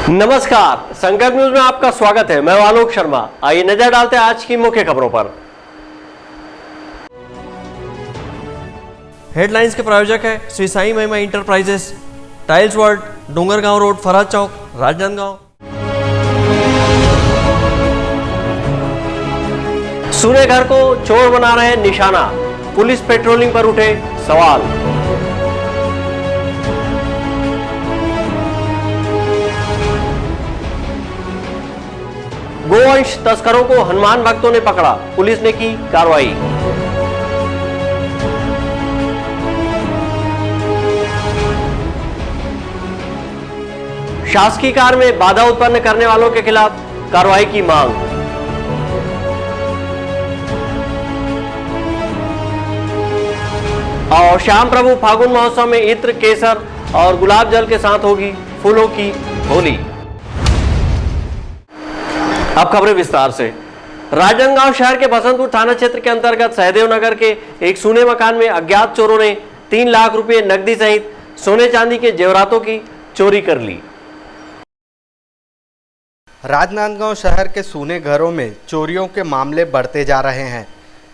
नमस्कार, संकल्प न्यूज में आपका स्वागत है। मैं आलोक शर्मा। आइए नजर डालते हैं आज की मुख्य खबरों पर। हेडलाइंस के प्रायोजक है Shri Sai Mahima enterprises, tiles world, Dongargaon road, Faraz Chowk, Rajnandgaon. सूने घर को चोर बना रहे निशाना, पुलिस पेट्रोलिंग पर उठे सवाल। गोवंश तस्करों को हनुमान भक्तों ने पकड़ा, पुलिस ने की कार्रवाई। शासकीय कार्य में बाधा उत्पन्न करने वालों के खिलाफ कार्रवाई की मांग। और श्याम प्रभु फागुन महोत्सव में इत्र, केसर और गुलाब जल के साथ होगी फूलों की होली। अब खबरें विस्तार से। राजनांदगांव शहर के बसंतपुर थाना क्षेत्र के अंतर्गत सहदेव नगर के एक सूने मकान में अज्ञात चोरों ने 3 लाख रुपए नकदी सहित सोने चांदी के जेवरातों की चोरी कर ली। राजनांदगांव शहर के सूने घरों में चोरियों के मामले बढ़ते जा रहे हैं।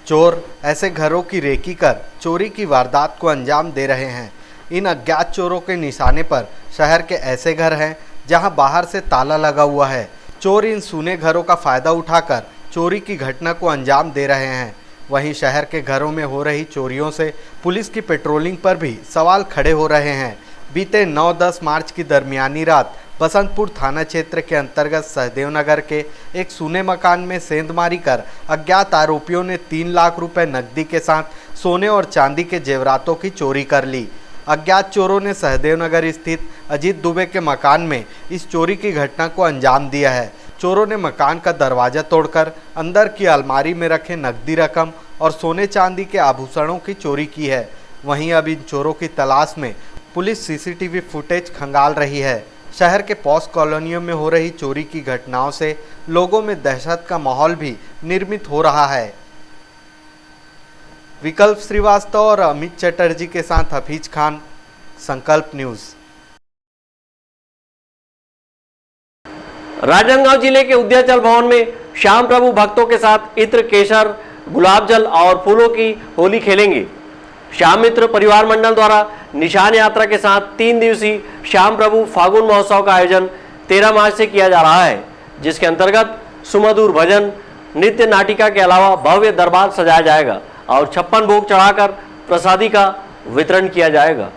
चोर ऐसे घरों की रेकी कर चोरी की वारदात को अंजाम दे रहे हैं। इन अज्ञात चोरों के निशाने पर शहर के ऐसे घर हैं जहां बाहर से ताला लगा हुआ है। चोर इन सूने घरों का फ़ायदा उठाकर चोरी की घटना को अंजाम दे रहे हैं। वहीं शहर के घरों में हो रही चोरियों से पुलिस की पेट्रोलिंग पर भी सवाल खड़े हो रहे हैं। बीते 9-10 मार्च की दरमियानी रात बसंतपुर थाना क्षेत्र के अंतर्गत सहदेव नगर के एक सूने मकान में सेंधमारी कर अज्ञात आरोपियों ने 3 लाख रुपए नकदी के साथ सोने और चांदी के जेवरातों की चोरी कर ली। अज्ञात चोरों ने सहदेव नगर स्थित अजीत दुबे के मकान में इस चोरी की घटना को अंजाम दिया है। चोरों ने मकान का दरवाजा तोड़कर अंदर की अलमारी में रखे नकदी रकम और सोने चांदी के आभूषणों की चोरी की है। वहीं अब इन चोरों की तलाश में पुलिस सीसीटीवी फुटेज खंगाल रही है। शहर के पॉश कॉलोनियों में हो रही चोरी की घटनाओं से लोगों में दहशत का माहौल भी निर्मित हो रहा है। विकल्प श्रीवास्तव और अमित चटर्जी के साथ हफीज खान, संकल्प न्यूज। राजनांदगांव जिले के उद्याचल भवन में श्याम प्रभु भक्तों के साथ इत्र, केसर, गुलाब जल और फूलों की होली खेलेंगे। श्याम मित्र परिवार मंडल द्वारा निशान यात्रा के साथ 3 दिवसीय श्याम प्रभु फागुन महोत्सव का आयोजन 13 मार्च से किया जा रहा है, जिसके अंतर्गत सुमधुर भजन, नृत्य, नाटिका के अलावा भव्य दरबार सजाया जाएगा और 56 भोग चढ़ाकर प्रसादी का वितरण किया जाएगा।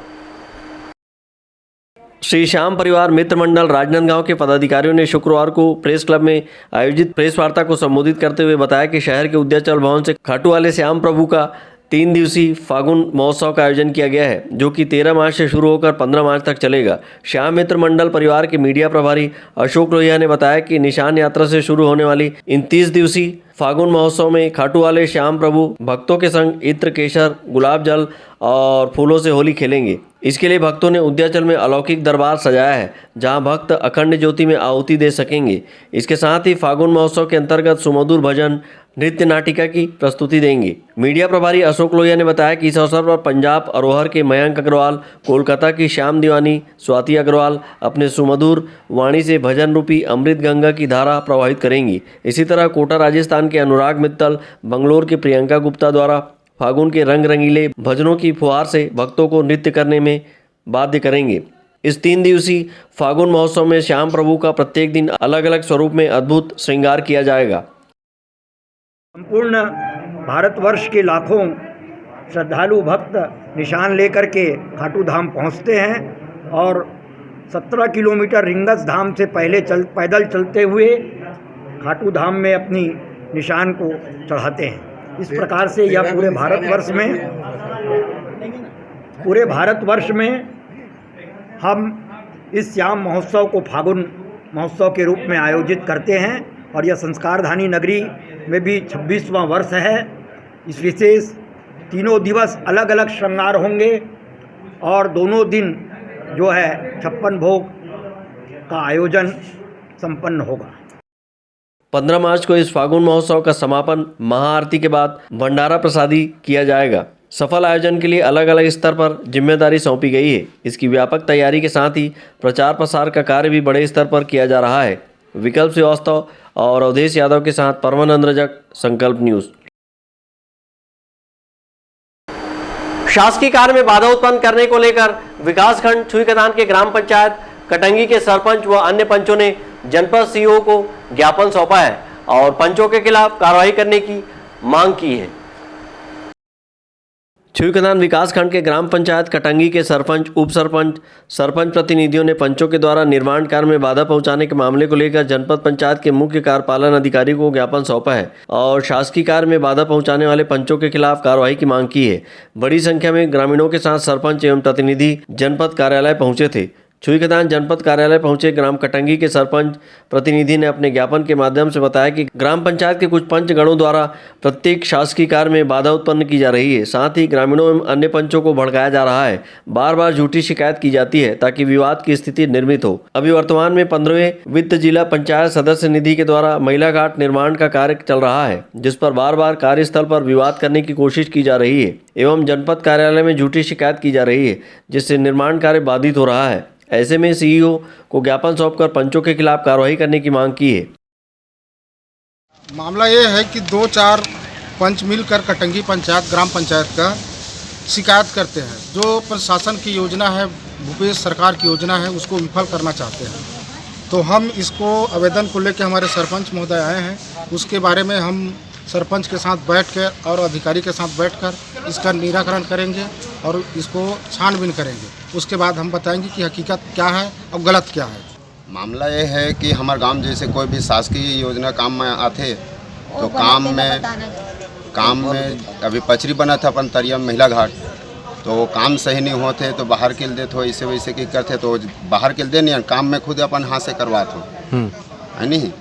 श्री श्याम परिवार मित्र मंडल राजनांदगांव के पदाधिकारियों ने शुक्रवार को प्रेस क्लब में आयोजित प्रेस वार्ता को संबोधित करते हुए बताया कि शहर के उद्याचल भवन से खाटू वाले श्याम प्रभु का 3 दिवसीय फागुन महोत्सव का आयोजन किया गया है, जो कि 13 मार्च से शुरू होकर 15 मार्च तक चलेगा। श्याम मित्र मंडल परिवार के मीडिया प्रभारी अशोक लोहिया ने बताया कि निशान यात्रा से शुरू होने वाली इन 30 दिवसीय फागुन महोत्सव में खाटू वाले श्याम प्रभु भक्तों के संग इत्र, केसर, गुलाब जल और फूलों से होली खेलेंगे। इसके लिए भक्तों ने उद्याचल में अलौकिक दरबार सजाया है, जहां भक्त अखंड ज्योति में आहुति दे सकेंगे। इसके साथ ही फागुन महोत्सव के अंतर्गत सुमधुर भजन, नृत्य, नाटिका की प्रस्तुति देंगे। मीडिया प्रभारी अशोक लोहिया ने बताया कि इस अवसर पर पंजाब अरोहर के मयंक अग्रवाल, कोलकाता की श्याम दीवानी स्वाति अग्रवाल अपने सुमधुर वाणी से भजन रूपी अमृत गंगा की धारा प्रवाहित करेंगी। इसी तरह कोटा राजस्थान के अनुराग मित्तल, बंगलोर के प्रियंका गुप्ता द्वारा फागुन के रंग रंगीले भजनों की फुहार से भक्तों को नृत्य करने में बाध्य करेंगे। इस 3 दिवसीय फागुन महोत्सव में श्याम प्रभु का प्रत्येक दिन अलग अलग स्वरूप में अद्भुत श्रृंगार किया जाएगा। संपूर्ण भारतवर्ष के लाखों श्रद्धालु भक्त निशान लेकर के खाटू धाम पहुंचते हैं और 17 किलोमीटर रिंगस धाम से पहले पैदल चलते हुए खाटू धाम में अपनी निशान को चढ़ाते हैं। इस प्रकार से यह पूरे भारतवर्ष में हम इस श्याम महोत्सव को फागुन महोत्सव के रूप में आयोजित करते हैं और यह संस्कारधानी नगरी में भी 26वां वर्ष है। इस विशेष 3 दिवस अलग अलग श्रृंगार होंगे और दोनों दिन जो है 56 भोग का आयोजन संपन्न होगा। 15 मार्च को इस फागुन महोत्सव का समापन महाआरती के बाद भंडारा प्रसादी किया जाएगा। सफल आयोजन के लिए अलग अलग स्तर पर जिम्मेदारी सौंपी गई है। इसकी व्यापक तैयारी के साथ ही प्रचार प्रसार का कार्य भी बड़े स्तर पर किया जा रहा है। विकल्प श्रीवास्तव और अवधेश यादव के साथ परमानंद रजक, संकल्प न्यूज। शासकीय कार्य में बाधा उत्पन्न करने को लेकर विकासखंड छुईकदान के ग्राम पंचायत कटंगी के सरपंच व अन्य पंचों ने जनपद सीईओ को ज्ञापन सौंपा है और पंचों के खिलाफ कार्रवाई करने की मांग की है। छुईकदान विकासखंड के ग्राम पंचायत कटंगी के सरपंच, उप सरपंच, सरपंच प्रतिनिधियों ने पंचों के द्वारा निर्माण कार्य में बाधा पहुंचाने के मामले को लेकर जनपद पंचायत के मुख्य कार्यपालन अधिकारी को ज्ञापन सौंपा है और शासकीय कार्य में बाधा पहुंचाने वाले पंचों के खिलाफ कार्रवाई की मांग की है। बड़ी संख्या में ग्रामीणों के साथ सरपंच एवं प्रतिनिधि जनपद कार्यालय पहुंचे थे। छुईकदान जनपद कार्यालय पहुंचे ग्राम कटंगी के सरपंच प्रतिनिधि ने अपने ज्ञापन के माध्यम से बताया कि ग्राम पंचायत के कुछ पंच गणों द्वारा प्रत्येक शासकीय कार्य में बाधा उत्पन्न की जा रही है। साथ ही ग्रामीणों एवं अन्य पंचों को भड़काया जा रहा है। बार बार झूठी शिकायत की जाती है ताकि विवाद की स्थिति निर्मित हो। अभी वर्तमान में 15वें वित्त जिला पंचायत सदस्य निधि के द्वारा महिला घाट निर्माण का कार्य चल रहा है, जिस पर बार बार कार्यस्थल पर विवाद करने की कोशिश की जा रही है एवं जनपद कार्यालय में झूठी शिकायत की जा रही है, जिससे निर्माण कार्य बाधित हो रहा है। ऐसे में सीईओ को ज्ञापन सौंपकर पंचों के खिलाफ कार्रवाई करने की मांग की है। मामला ये है कि 2-4 पंच मिलकर कटंगी पंचायत ग्राम पंचायत का शिकायत करते हैं। जो प्रशासन की योजना है, भूपेश सरकार की योजना है, उसको विफल करना चाहते हैं। तो हम इसको आवेदन को लेकर हमारे सरपंच महोदय आए हैं। उसके बारे में हम सरपंच के साथ बैठकर और अधिकारी के साथ बैठकर इसका निराकरण करेंगे और इसको छानबीन करेंगे। उसके बाद हम बताएंगे कि हकीकत क्या है और गलत क्या है। मामला ये है कि हमारे गांव जैसे कोई भी शासकीय योजना काम में आते तो काम में अभी पचरी बना था अपन तरिया महिला घाट, तो काम सही नहीं होते तो बाहर के दे तो ऐसे वैसे की करते तो बाहर के दे नहीं, काम में खुद अपन हाथ से करवाते है नहीं।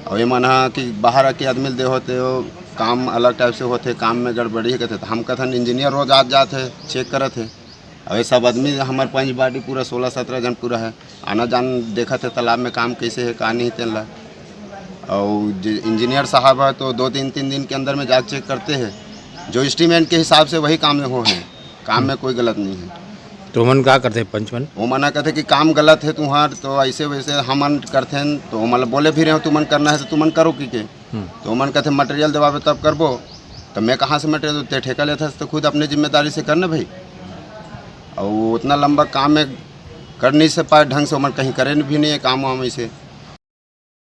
और ये माना कि बाहर आके आदमी दे होते हो काम अलग टाइप से होते, काम में गड़बड़ी करते तो हम कथन इंजीनियर रोज आज जाते चेक करे थे। अब सब आदमी हमारे पंच बाटी पूरा 16-17 जन पूरा है, आना जान देखा थे तालाब में काम कैसे है कहाँ नहीं तेल रहा। और इंजीनियर साहब है तो 2-3 दिन के अंदर में जाके चेक करते हैं, जो एस्टीमेट के हिसाब से वही काम में हो है, काम में कोई गलत नहीं है। तो मन क्या करते पंचमन? वो मना करते कि काम गलत है तुम्हार, तो ऐसे वैसे हम करते हैं तो मतलब बोले फिर हैं तुमन करना है तो तुमन करो कि के तो मन कहते मटेरियल दबावे तब करबो, तो मैं कहाँ से मटेरियल देते ठेका लेता तो खुद अपनी जिम्मेदारी से करना भाई। और उतना लंबा काम में कर नहीं से पाए ढंग से, मन कहीं करे भी नहीं है काम वाम ऐसे।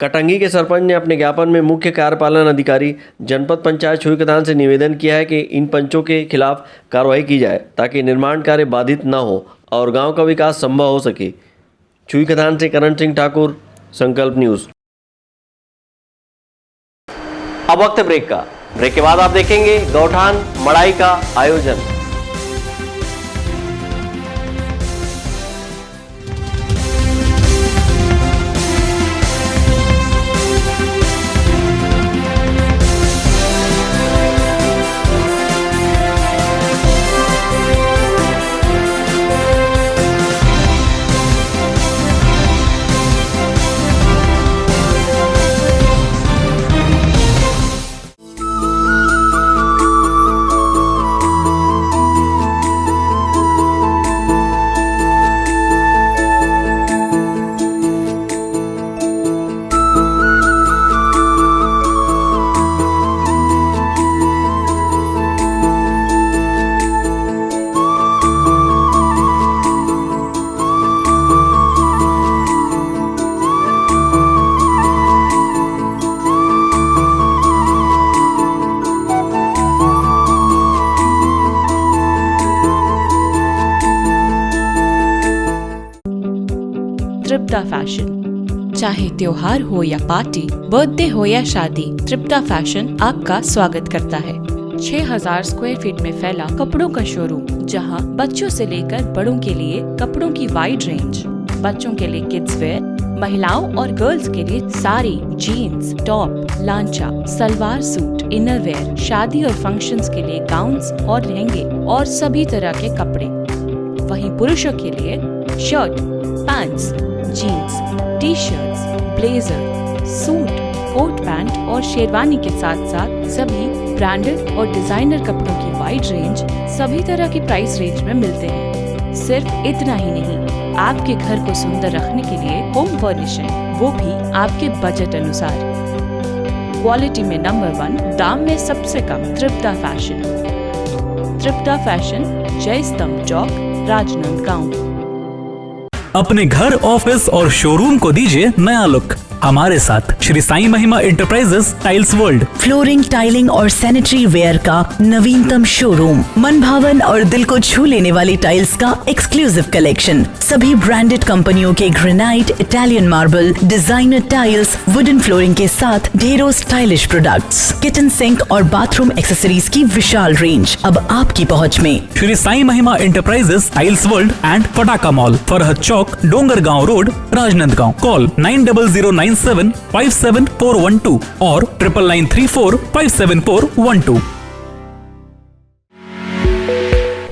कटंगी के सरपंच ने अपने ज्ञापन में मुख्य कार्यपालन अधिकारी जनपद पंचायत छुईकदान से निवेदन किया है कि इन पंचों के खिलाफ कार्रवाई की जाए ताकि निर्माण कार्य बाधित न हो और गांव का विकास संभव हो सके। छुईकदान से करण सिंह ठाकुर, संकल्प न्यूज। अब वक्त ब्रेक का। ब्रेक के बाद आप देखेंगे गौठान मड़ाई का आयोजन। तृप्ता फैशन। चाहे त्योहार हो या पार्टी, बर्थडे हो या शादी, तृप्ता फैशन आपका स्वागत करता है। 6000 स्क्वायर फीट में फैला कपड़ों का शोरूम, जहां बच्चों से लेकर बड़ों के लिए कपड़ों की वाइड रेंज। बच्चों के लिए किड्स वेयर, महिलाओं और गर्ल्स के लिए साड़ी, जीन्स, टॉप, लांचा, सलवार सूट, इनर वेयर, शादी और फंक्शंस के लिए गाउन्स और लहंगे और सभी तरह के कपड़े। वहीं पुरुषों के लिए shirt, pants, jeans, T shirts, blazer, suit, coat pant और शेरवानी के साथ साथ सभी ब्रांडेड और डिजाइनर कपड़ों की वाइड रेंज सभी तरह की प्राइस रेंज में मिलते हैं। सिर्फ इतना ही नहीं, आपके घर को सुंदर रखने के लिए होम फर्निशिंग, वो भी आपके बजट अनुसार। क्वालिटी में नंबर 1, दाम में सबसे कम। तृप्ता फैशन। तृप्ता फैशन, जय स्तंभ चौक, राजनांदगांव। अपने घर, ऑफिस और शोरूम को दीजिए नया लुक हमारे साथ Shri Sai Mahima enterprises tiles world. Flooring, tiling और सैनिटरी वेयर का नवीनतम शोरूम, मन भावन और दिल को छू लेने वाली टाइल्स का एक्सक्लूसिव कलेक्शन, सभी ब्रांडेड कंपनियों के granite, Italian marble, designer tiles, wooden flooring के साथ ढेरों स्टाइलिश प्रोडक्ट्स, किचन सिंक और बाथरूम एक्सेसरीज की विशाल रेंज अब आपकी पहुंच में। Shri Sai Mahima enterprises tiles world and Pataka mall, Farhad Chowk, Dongargaon road, Rajnandgaon. Call 9009757412 और 9994574412।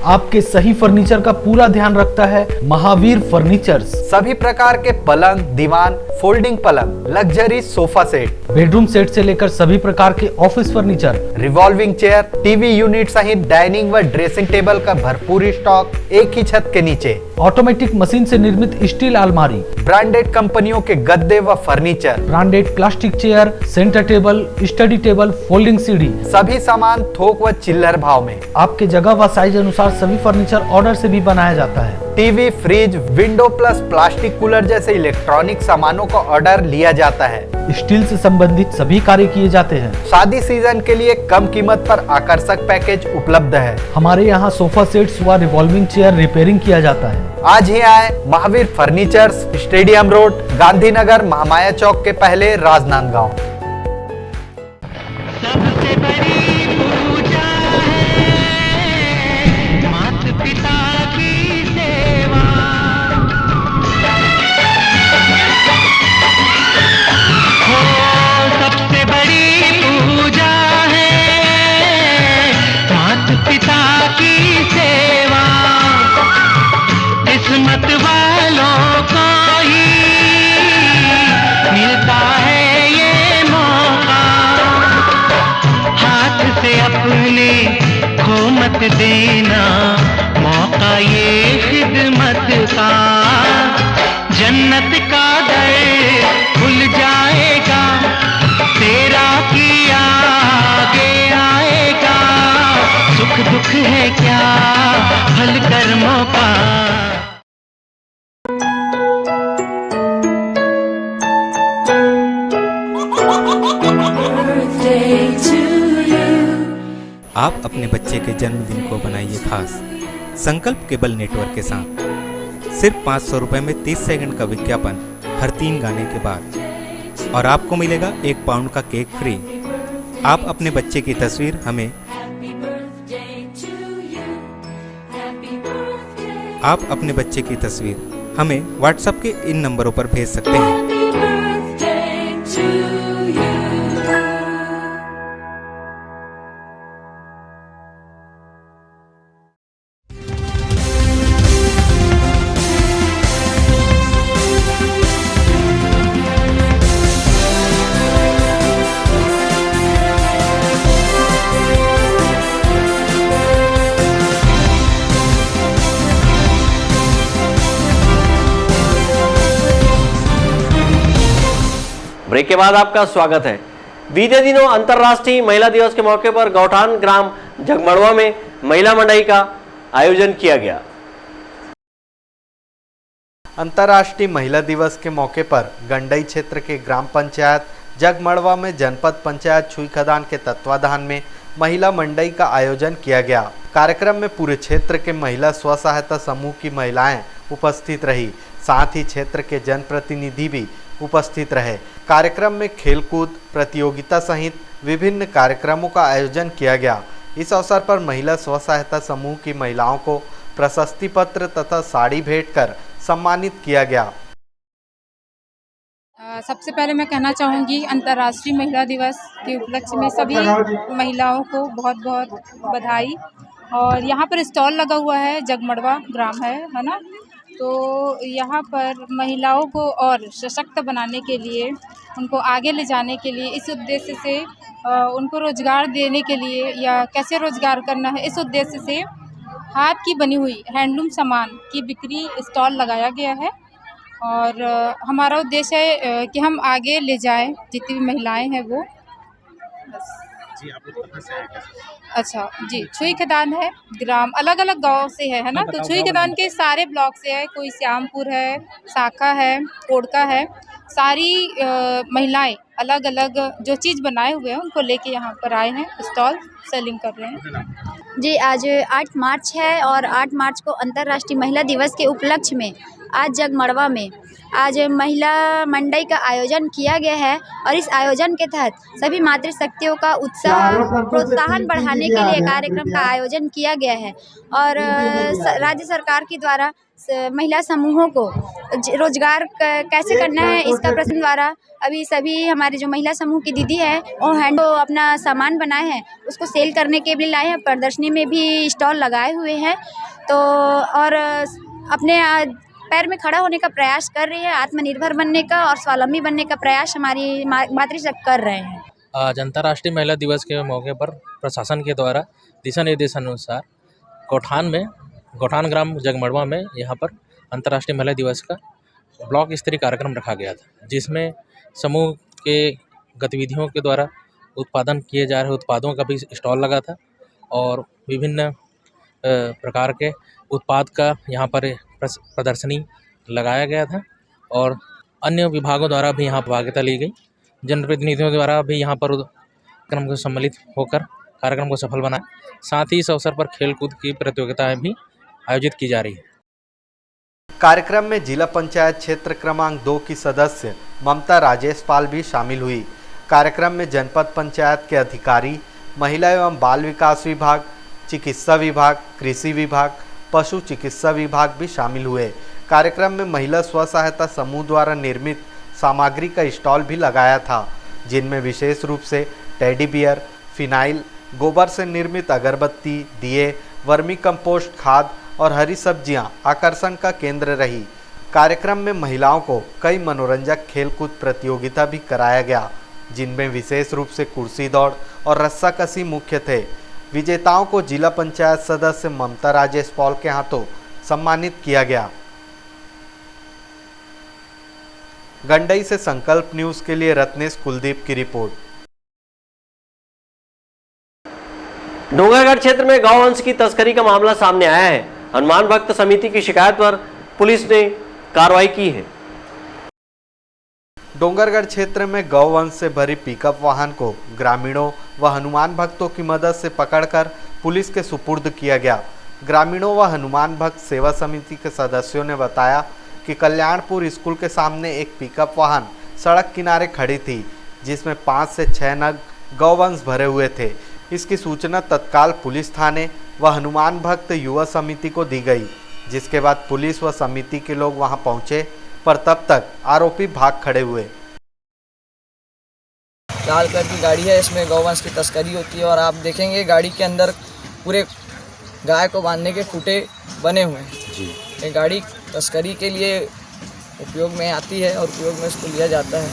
आपके सही फर्नीचर का पूरा ध्यान रखता है महावीर फर्नीचर्स। सभी प्रकार के पलंग, दीवान, फोल्डिंग पलंग, luxury sofa set, bedroom set से लेकर सभी प्रकार के office furniture, revolving chair, TV unit सहित डाइनिंग व ड्रेसिंग टेबल का भरपूर स्टॉक एक ही छत के नीचे। ऑटोमेटिक मशीन से निर्मित स्टील अलमारी, ब्रांडेड कंपनियों के गद्दे व furniture, branded plastic chair, centre table, study table, folding सीढ़ी, सभी सामान थोक व चिल्लर भाव में। आपके जगह व साइज अनुसार सभी फर्नीचर ऑर्डर से भी बनाया जाता है। TV, fridge, window plus plastic cooler जैसे इलेक्ट्रॉनिक सामानों का ऑर्डर लिया जाता है। स्टील से संबंधित सभी कार्य किए जाते हैं। शादी सीजन के लिए कम कीमत पर आकर्षक पैकेज उपलब्ध है। हमारे यहाँ सोफा सेट्स व रिवॉल्विंग चेयर रिपेयरिंग किया जाता है। आज ही आए Mahavir furnitures, stadium road, Gandhinagar, Mahamaya Chowk के पहले, राजनांदगांव। सबसे बड़ी पूजा है माता पिता की सेवा। हो सबसे बड़ी पूजा है माता पिता की सेवा। किस्मत वालों को ही मिलता है ये मौका। हाथ से अपने खो मत देना मौका ये खिदमत का। जन्नत का दर खुल जाएगा, तेरा किया आगे आएगा। सुख दुख है क्या हल कर्मों का। आप अपने बच्चे के जन्मदिन को बनाइए खास संकल्प केबल नेटवर्क के साथ। सिर्फ 500 रुपये में 30 सेकंड का विज्ञापन हर 3 गाने के बाद, और आपको मिलेगा 1 पाउंड का केक फ्री। आप अपने बच्चे की तस्वीर हमें व्हाट्सएप के इन नंबरों पर भेज सकते हैं। ब्रेक के बाद आपका स्वागत है। बीते दिनों अंतर्राष्ट्रीय महिला दिवस के मौके पर गौठान ग्राम जगमड़वा में महिला मंडई का आयोजन किया गया। अंतर्राष्ट्रीय महिला दिवस के मौके पर गंडई क्षेत्र के ग्राम पंचायत जगमड़वा में जनपद पंचायत छुई खदान के तत्वाधान में महिला मंडई का आयोजन किया गया। कार्यक्रम में पूरे क्षेत्र के महिला स्व सहायता समूह की महिलाएं उपस्थित रही, साथ ही क्षेत्र के जनप्रतिनिधि भी उपस्थित रहे। कार्यक्रम में खेलकूद प्रतियोगिता सहित विभिन्न कार्यक्रमों का आयोजन किया गया। इस अवसर पर महिला स्व सहायता समूह की महिलाओं को प्रशस्ति पत्र तथा साड़ी भेंट कर सम्मानित किया गया। सबसे पहले मैं कहना चाहूँगी अंतर्राष्ट्रीय महिला दिवस के उपलक्ष्य में सभी महिलाओं को बहुत बहुत बधाई। और यहाँ पर स्टॉल लगा हुआ है, जगमड़वा ग्राम है ना, तो यहाँ पर महिलाओं को और सशक्त बनाने के लिए, उनको आगे ले जाने के लिए, इस उद्देश्य से उनको रोज़गार देने के लिए या कैसे रोज़गार करना है, इस उद्देश्य से हाथ की बनी हुई हैंडलूम सामान की बिक्री स्टॉल लगाया गया है। और हमारा उद्देश्य है कि हम आगे ले जाएं जितनी भी महिलाएं हैं वो। बस। जी, आप लोग कहाँ से आए हैं? अच्छा जी, छुई खदान है, ग्राम अलग अलग गांव से है ना। तो छुई खदान के सारे ब्लॉक से है, कोई श्यामपुर है, शाखा है, कोड़का है, सारी महिलाएं अलग अलग जो चीज़ बनाए हुए हैं उनको लेके यहाँ पर आए हैं, स्टॉल सेलिंग कर रहे हैं। जी, आज 8 मार्च है और 8 मार्च को अंतर्राष्ट्रीय महिला दिवस के उपलक्ष्य में आज जगमड़वा में आज महिला मंडई का आयोजन किया गया है। और इस आयोजन के तहत सभी मातृशक्तियों का उत्साह प्रोत्साहन बढ़ाने के लिए कार्यक्रम का आयोजन किया गया है। और राज्य सरकार के द्वारा महिला समूहों को रोजगार कैसे करना है इसका प्रश्न द्वारा अभी सभी हमारे जो महिला समूह की दीदी है वो हैंड अपना सामान बनाए हैं, उसको सेल करने के लिए लाए हैं। प्रदर्शनी में भी स्टॉल लगाए हुए हैं। तो और अपने पैर में खड़ा होने का प्रयास कर रही है, आत्मनिर्भर बनने का और स्वावलंबी बनने का प्रयास हमारी मातृशक्ति कर रहे हैं। आज अंतर्राष्ट्रीय महिला दिवस के मौके पर प्रशासन के द्वारा दिशा निर्देशानुसार गौठान ग्राम जगमड़वा में यहाँ पर अंतर्राष्ट्रीय महिला दिवस का ब्लॉक स्तरीय कार्यक्रम रखा गया था, जिसमें समूह के गतिविधियों के द्वारा उत्पादन किए जा रहे उत्पादों का भी स्टॉल लगा था और विभिन्न प्रकार के उत्पाद का यहाँ पर प्रदर्शनी लगाया गया था और अन्य विभागों द्वारा भी यहाँ भागीदारी ली गई। जनप्रतिनिधियों द्वारा भी यहाँ पर कार्यक्रम को सम्मिलित होकर कार्यक्रम को सफल बनाया। साथ ही इस अवसर पर खेलकूद की प्रतियोगिताएं भी आयोजित की जा रही है। कार्यक्रम में जिला पंचायत क्षेत्र क्रमांक 2 की सदस्य ममता राजेश पाल भी शामिल हुई। कार्यक्रम में जनपद पंचायत के अधिकारी, महिला एवं बाल विकास विभाग, चिकित्सा विभाग, कृषि विभाग, पशु चिकित्सा विभाग भी शामिल हुए। कार्यक्रम में महिला स्व सहायता समूह द्वारा निर्मित सामग्री का स्टॉल भी लगाया था, जिनमें विशेष रूप से टेडी बियर, फिनाइल, गोबर से निर्मित अगरबत्ती, दिए, वर्मी कंपोस्ट खाद और हरी सब्जियां आकर्षण का केंद्र रही। कार्यक्रम में महिलाओं को कई मनोरंजक खेलकूद प्रतियोगिता भी कराया गया, जिनमें विशेष रूप से कुर्सी दौड़ और रस्साकसी मुख्य थे। विजेताओं को जिला पंचायत सदस्य ममता राजेश पॉल के हाथों सम्मानित किया गया। गंडई से संकल्प न्यूज के लिए रत्नेश कुलदीप की रिपोर्ट। डोंगरगढ़ क्षेत्र में गौवंश की तस्करी का मामला सामने आया है। हनुमान भक्त समिति की शिकायत पर पुलिस ने कार्रवाई की है। डोंगरगढ़ क्षेत्र में गौवंश से भरी पिकअप वाहन को ग्रामीणों व हनुमान भक्तों की मदद से पकड़कर पुलिस के सुपुर्द किया गया। ग्रामीणों व हनुमान भक्त सेवा समिति के सदस्यों ने बताया कि कल्याणपुर स्कूल के सामने एक पिकअप वाहन सड़क किनारे खड़ी थी, जिसमें 5 से 6 नग गौवंश भरे हुए थे। इसकी सूचना तत्काल पुलिस थाने व हनुमान भक्त युवा समिति को दी गई, जिसके बाद पुलिस व समिति के लोग वहां पहुंचे, पर तब तक आरोपी भाग खड़े हुए। लाल कलर की गाड़ी है, इसमें गौवंश की तस्करी होती है और आप देखेंगे गाड़ी के अंदर पूरे गाय को बांधने के खूंटे बने हुए हैं जी। ये गाड़ी तस्करी के लिए उपयोग में आती है और उपयोग में इसको लिया जाता है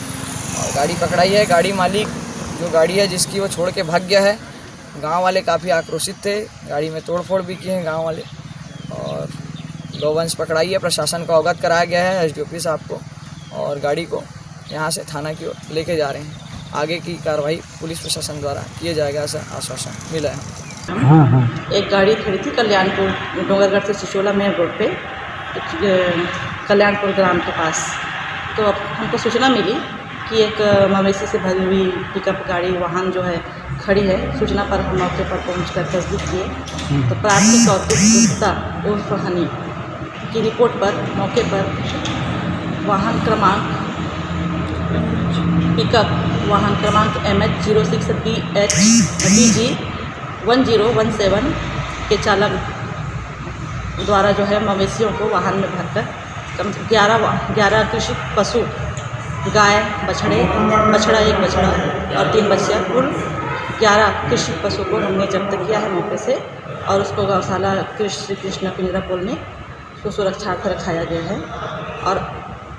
और गाड़ी पकड़ाई है। गाड़ी मालिक जो गाड़ी है जिसकी वो छोड़ के भाग गया है। गांव वाले काफ़ी आक्रोशित थे, गाड़ी में तोड़फोड़ भी किए हैं गांव वाले और गौवंश पकड़ाई है। प्रशासन को अवगत कराया गया है एसडीओपी साहब को और गाड़ी को यहाँ से थाना की ओर लेके जा रहे हैं। आगे की कार्रवाई पुलिस प्रशासन द्वारा किया जाएगा, ऐसा आश्वासन मिला है। एक गाड़ी खड़ी थी कल्याणपुर डोंगरगढ़ से चिचोला मेन रोड पे कल्याणपुर ग्राम के पास। तो अब हमको सूचना मिली कि एक मवेशी से भरी हुई पिकअप गाड़ी वाहन जो है खड़ी है। सूचना पर हम मौके पर पहुंचकर तस्दीक किए तो प्राथमिक और गुप्ता उर्फ हनी की रिपोर्ट पर मौके पर वाहन क्रमांक पिकअप वाहन क्रमांक MH06BG 1017 के चालक द्वारा जो है मवेशियों को वाहन में भरकर 11 कृषि पशु गाय, बछड़ा एक बछड़ा और 3 बच्चियाँ, कुल 11 कृषि पशु को हमने जब्त किया है मौके से और उसको गौशाला श्री कृष्ण पिंजरा पुल में को सुरक्षार्थ रखाया गया है। और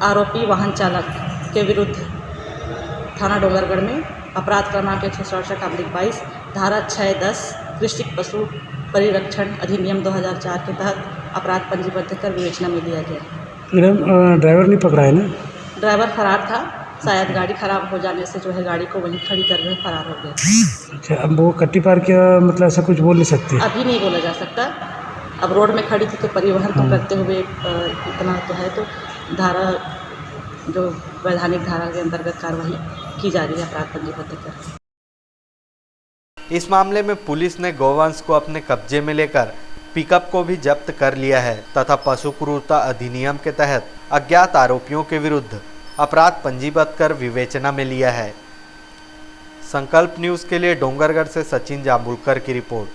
आरोपी वाहन चालक के विरुद्ध थाना डोंगरगढ़ में अपराध क्रमांक 167/22 धारा 6(10) कृषि पशु परिरक्षण अधिनियम 2004 के तहत अपराध पंजीबद्ध कर विवेचना में लिया गया। मैडम ड्राइवर नहीं पकड़ा है ना? ड्राइवर फरार था, शायद गाड़ी खराब हो जाने से जो है गाड़ी को वहीं खड़ी कर रहे फरार हो गया। अच्छा, अब वो कट्टी पार किया मतलब ऐसा कुछ बोल नहीं सकते? अभी नहीं बोला जा सकता। अब रोड में खड़ी थी तो परिवहन तो करते हुए इतना तो है, तो धारा जो वैधानिक धारा के अंतर्गत कार्रवाई की जा रही है अपराध पंजीबद्ध कर। इस मामले में पुलिस ने गौवंश को अपने कब्जे में लेकर पिकअप को भी जब्त कर लिया है तथा पशु क्रूरता अधिनियम के तहत अज्ञात आरोपियों के विरुद्ध अपराध पंजीबद्ध कर विवेचना में लिया है। संकल्प न्यूज के लिए डोंगरगढ़ से सचिन जांबुलकर की रिपोर्ट।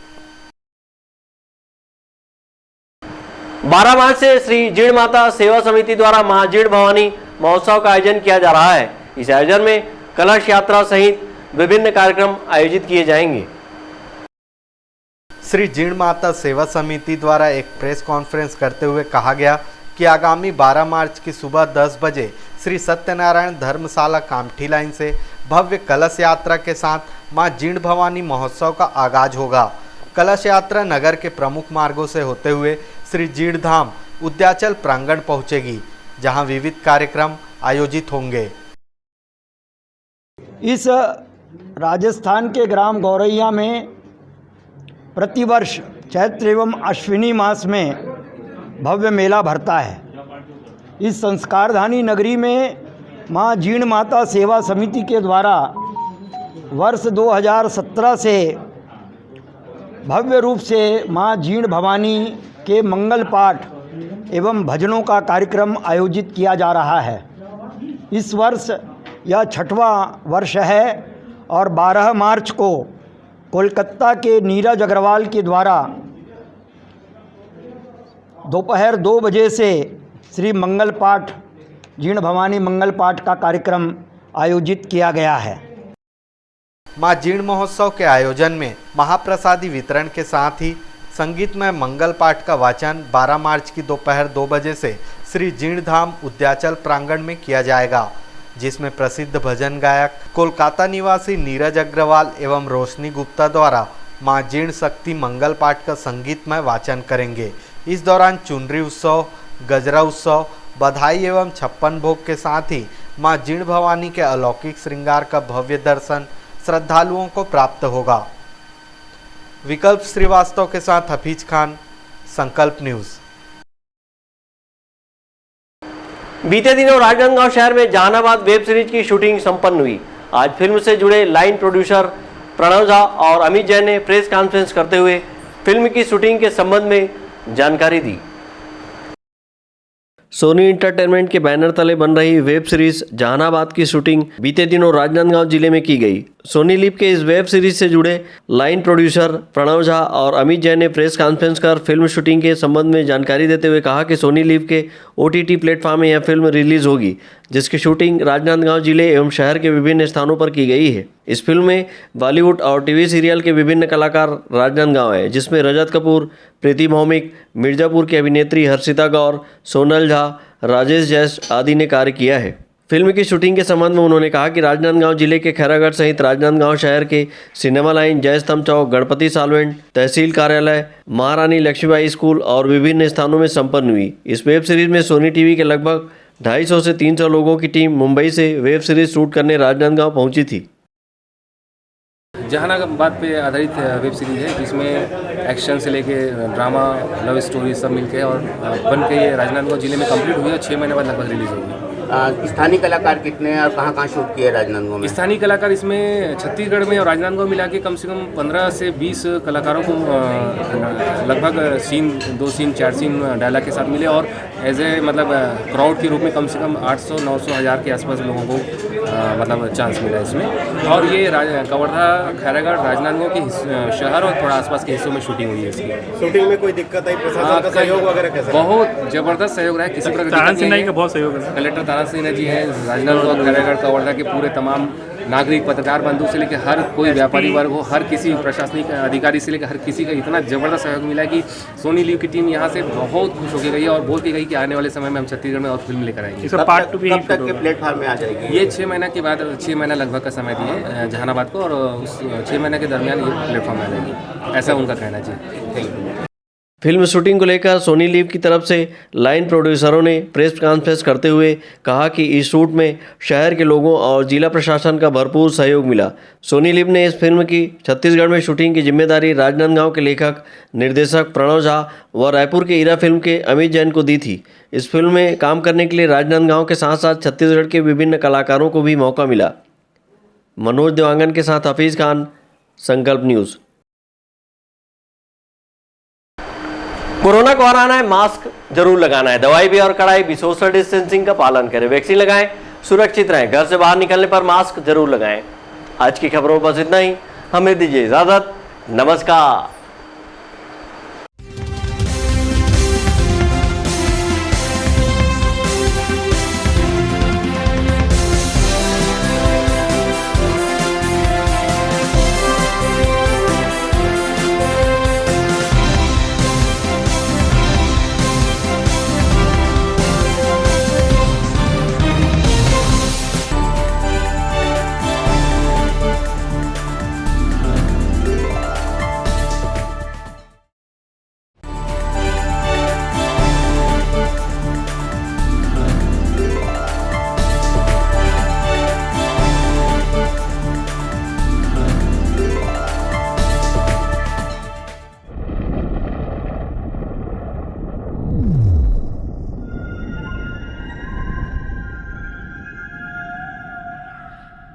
12 मार्च से श्री जीण माता सेवा समिति द्वारा मां जीण भवानी महोत्सव का आयोजन किया जा रहा है। इस आयोजन में कलश यात्रा सहित विभिन्न कार्यक्रम आयोजित किए जाएंगे। श्री जीण माता सेवा समिति द्वारा एक प्रेस कॉन्फ्रेंस करते हुए कहा गया कि आगामी 12 मार्च की सुबह 10 बजे श्री सत्यनारायण धर्मशाला कामठी लाइन से भव्य कलश यात्रा के साथ मां जीण भवानी महोत्सव का आगाज होगा। कलश यात्रा नगर के प्रमुख मार्गों से होते हुए श्री जीण धाम उद्याचल प्रांगण पहुंचेगी, जहां विविध कार्यक्रम आयोजित होंगे। इस राजस्थान के ग्राम गौरैया में प्रतिवर्ष चैत्र एवं अश्विनी मास में भव्य मेला भरता है। इस संस्कारधानी नगरी में मां जीण माता सेवा समिति के द्वारा वर्ष 2017 से भव्य रूप से मां जीण भवानी के मंगल पाठ एवं भजनों का कार्यक्रम आयोजित किया जा रहा है। इस वर्ष यह 6वां वर्ष है और 12 मार्च को कोलकाता के नीरज अग्रवाल के द्वारा दोपहर 2 बजे से श्री मंगल पाठ जीण भवानी मंगल पाठ का कार्यक्रम आयोजित किया गया है। मां जीण महोत्सव के आयोजन में महाप्रसादी वितरण के साथ ही संगीतमय मंगल पाठ का वाचन 12 मार्च की दोपहर 2 बजे से श्री जीण धाम उद्याचल प्रांगण में किया जाएगा, जिसमें प्रसिद्ध भजन गायक कोलकाता निवासी नीरज अग्रवाल एवं रोशनी गुप्ता द्वारा मां जीण शक्ति मंगल पाठ का संगीतमय वाचन करेंगे। इस दौरान चुनरी उत्सव, गजरा उत्सव, बधाई एवं 56 भोग के साथ ही मां जीण भवानी के अलौकिक श्रृंगार का भव्य दर्शन श्रद्धालुओं को प्राप्त होगा। विकल्प श्रीवास्तव के साथ हफीज खान, संकल्प न्यूज। बीते दिनों राजनांदगांव शहर में जहानाबाद वेब सीरीज की शूटिंग संपन्न हुई। आज फिल्म से जुड़े लाइन प्रोड्यूसर प्रणव झा और अमित जैन ने प्रेस कॉन्फ्रेंस करते हुए फिल्म की शूटिंग के संबंध में जानकारी दी। सोनी इंटरटेनमेंट के बैनर तले बन रही वेब सीरीज जहानाबाद की शूटिंग बीते दिनों राजनांदगांव जिले में की गई। सोनी लिव के इस वेब सीरीज से जुड़े लाइन प्रोड्यूसर प्रणव झा और अमित जैन ने प्रेस कॉन्फ्रेंस कर फिल्म शूटिंग के संबंध में जानकारी देते हुए कहा कि सोनी लिव के OTT प्लेटफॉर्म में यह फिल्म रिलीज होगी, जिसकी शूटिंग राजनांदगांव जिले एवं शहर के विभिन्न स्थानों पर की गई है। इस फिल्म में बॉलीवुड और टीवी सीरियल के विभिन्न कलाकार राजनांदगांव हैं, जिसमें रजत कपूर, प्रीति भौमिक, मिर्जापुर की अभिनेत्री हर्षिता गौर, सोनल झा, राजेश जैस आदि ने कार्य किया है। फिल्म की शूटिंग के संबंध में उन्होंने कहा कि राजनांदगांव जिले के खैरागढ़ सहित राजनांदगांव शहर के सिनेमा लाइन, जयस्तंभ चौक, गणपति साल्वेंट, तहसील कार्यालय, महारानी लक्ष्मीबाई स्कूल और विभिन्न स्थानों में संपन्न हुई। इस वेब सीरीज में सोनी टीवी के लगभग 250 से 300 लोगों की टीम मुंबई से वेब सीरीज शूट करने राजनांदगांव पहुंची थी। जहानाबाद पे आधारित वेब सीरीज़ है, जिसमें एक्शन से लेके ड्रामा, लव स्टोरी सब मिलके और बन के ये राजनांदगांव जिले में कंप्लीट हुई है। 6 महीने बाद लगभग रिलीज़ होगी। स्थानीय कलाकार कितने हैं और कहाँ कहाँ शूट किए राजनांदगांव में? स्थानीय कलाकार इसमें छत्तीसगढ़ में और राजनांदगांव मिला के कम से कम 15 से 20 कलाकारों को लगभग 2 सीन 4 सीन डायलॉग के साथ मिले और एज ए मतलब क्राउड के रूप में कम से कम 800, 900, 1000 के आसपास लोगों को मतलब चांस मिला इसमें। और ये कवर्धा, खैरागढ़, राजनांदगांव के शहर और थोड़ा आसपास के हिस्सों में शूटिंग हुई है। इसकी शूटिंग में कोई दिक्कत आई? प्रशासन का सहयोग वगैरह कैसा? बहुत ज़बरदस्त सहयोग रहा है, किसी प्रकार का बहुत सहयोग है। कलेक्टर तारा सिन्हा जी हैं, राजनांदगांव, खैरागढ़, कवर्धा के पूरे तमाम नागरिक पत्रकार बंधु से लेकर हर कोई व्यापारी वर्ग हो, हर किसी प्रशासनिक अधिकारी से लेकर हर किसी का इतना ज़बरदस्त सहयोग मिला है कि सोनी लिव की टीम यहाँ से बहुत खुश होकर गई है और बोल के गई कि आने वाले समय में हम छत्तीसगढ़ में और फिल्म लेकर आएंगे। कब तक के प्लेटफॉर्म में आ जाएगी? ये 6 महीना के बाद 6 महीना लगभग का समय दिए जहानाबाद को और उस 6 महीने के दरमियान ये प्लेटफॉर्म में आ जाएगी, ऐसा उनका कहना जी। फिल्म शूटिंग को लेकर सोनी लिव की तरफ से लाइन प्रोड्यूसरों ने प्रेस कॉन्फ्रेंस करते हुए कहा कि इस शूट में शहर के लोगों और जिला प्रशासन का भरपूर सहयोग मिला। सोनी लिव ने इस फिल्म की छत्तीसगढ़ में शूटिंग की जिम्मेदारी राजनांदगांव के लेखक निर्देशक प्रणव झा व रायपुर के ईरा फिल्म के अमित जैन को दी थी। इस फिल्म में काम करने के लिए राजनांदगांव के साथ साथ छत्तीसगढ़ के विभिन्न कलाकारों को भी मौका मिला। मनोज देवांगन के साथ हफीज़ खान, संकल्प न्यूज़। कोरोना को हराना है, मास्क जरूर लगाना है, दवाई भी और कड़ाई भी, सोशल डिस्टेंसिंग का पालन करें, वैक्सीन लगाएं, सुरक्षित रहें, घर से बाहर निकलने पर मास्क जरूर लगाएं। आज की खबरों पर बस इतना ही, हमें दीजिए इजाजत, नमस्कार।